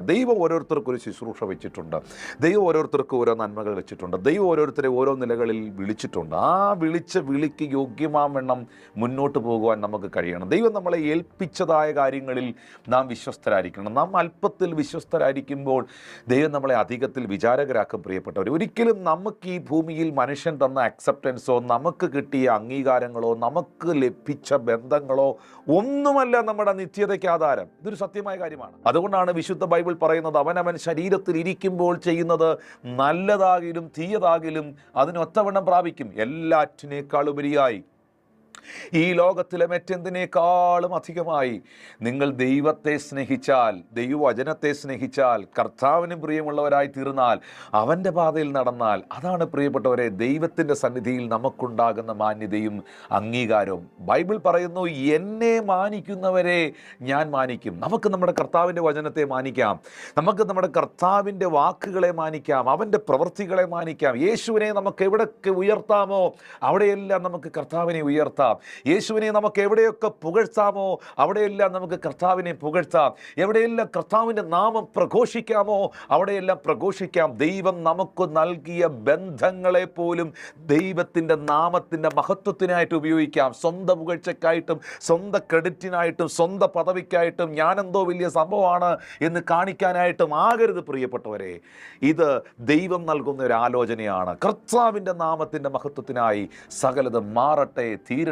ദൈവം ഓരോരുത്തർക്കും ഒരു ശുശ്രൂഷ വെച്ചിട്ടുണ്ട്. ദൈവം ഓരോരുത്തർക്കും ഓരോ നന്മകൾ വെച്ചിട്ടുണ്ട്. ദൈവം ഓരോരുത്തരെ ഓരോ നിലകളിൽ വിളിച്ചിട്ടുണ്ട്. ആ വിളിക്ക് യോഗ്യമാവണ്ണം മുന്നോട്ട് പോകുവാൻ നമുക്ക് കഴിയണം. ദൈവം നമ്മളെ ഏൽപ്പിച്ചതായ കാര്യങ്ങളിൽ നാം വിശ്വസ്തരായിരിക്കണം. നാം അല്പത്തിൽ വിശ്വസ്തരായിരിക്കുമ്പോൾ ദൈവം നമ്മളെ അധികത്തിൽ വിചാരകരാക്കും. പ്രിയപ്പെട്ടവർ, ഒരിക്കലും നമുക്ക് ഈ ഭൂമിയിൽ മനുഷ്യൻ തന്ന അക്സെപ്റ്റൻസോ നമുക്ക് കിട്ടിയ അംഗീകാരങ്ങളോ നമുക്ക് ലഭിച്ച ബന്ധങ്ങളോ ഒന്നുമല്ല നമ്മുടെ നിത്യതയ്ക്ക് ആധാരം. ഇതൊരു സത്യമായ കാര്യമാണ്. അതുകൊണ്ടാണ് വിശുദ്ധ ബൈബിൾ പറയുന്നത്, അവനവൻ ശരീരത്തിൽ ഇരിക്കുമ്പോൾ ചെയ്യുന്നത് നല്ലതാകിലും തീയതാകിലും അതിനൊത്തവണ്ണം പ്രാപിക്കും. എല്ലാറ്റിനേക്കാളുപരിയായി ഈ ലോകത്തിലെ മറ്റെന്തിനേക്കാളും അധികമായി നിങ്ങൾ ദൈവത്തെ സ്നേഹിച്ചാൽ, ദൈവവചനത്തെ സ്നേഹിച്ചാൽ, കർത്താവിന് പ്രിയമുള്ളവരായി തീർന്നാൽ, അവൻ്റെ പാതയിൽ നടന്നാൽ, അതാണ് പ്രിയപ്പെട്ടവരെ ദൈവത്തിൻ്റെ സന്നിധിയിൽ നമുക്കുണ്ടാകുന്ന മാന്യതയും അംഗീകാരവും. ബൈബിൾ പറയുന്നു, എന്നെ മാനിക്കുന്നവരെ ഞാൻ മാനിക്കും. നമുക്ക് നമ്മുടെ കർത്താവിൻ്റെ വചനത്തെ മാനിക്കാം, നമുക്ക് നമ്മുടെ കർത്താവിൻ്റെ വാക്കുകളെ മാനിക്കാം, അവൻ്റെ പ്രവൃത്തികളെ മാനിക്കാം. യേശുവിനെ നമുക്ക് എവിടെയൊക്കെ ഉയർത്താമോ അവിടെയെല്ലാം നമുക്ക് കർത്താവിനെ ഉയർത്താം. യേശുവിനെ നമുക്ക് എവിടെയൊക്കെ പുകഴ്ത്താമോ അവിടെയെല്ലാം നമുക്ക് കർത്താവിനെ പുകഴ്ത്താം. എവിടെയെല്ലാം കർത്താവിൻ്റെ നാമം പ്രഘോഷിക്കാമോ അവിടെയെല്ലാം പ്രഘോഷിക്കാം. ദൈവം നമുക്ക് നൽകിയ ബന്ധങ്ങളെ പോലും ദൈവത്തിൻ്റെ നാമത്തിൻ്റെ മഹത്വത്തിനായിട്ട് ഉപയോഗിക്കാം. സ്വന്തം പുകഴ്ചയ്ക്കായിട്ടും സ്വന്തം ക്രെഡിറ്റിനായിട്ടും സ്വന്തം പദവിക്കായിട്ടും ഞാനെന്തോ വലിയ സംഭവമാണ് എന്ന് കാണിക്കാനായിട്ടും ആകരുത് പ്രിയപ്പെട്ടവരെ. ഇത് ദൈവം നൽകുന്ന ഒരു ആലോചനയാണ്. കർത്താവിൻ്റെ നാമത്തിൻ്റെ മഹത്വത്തിനായി സകലതും മാറട്ടെ, തീരട്ടെ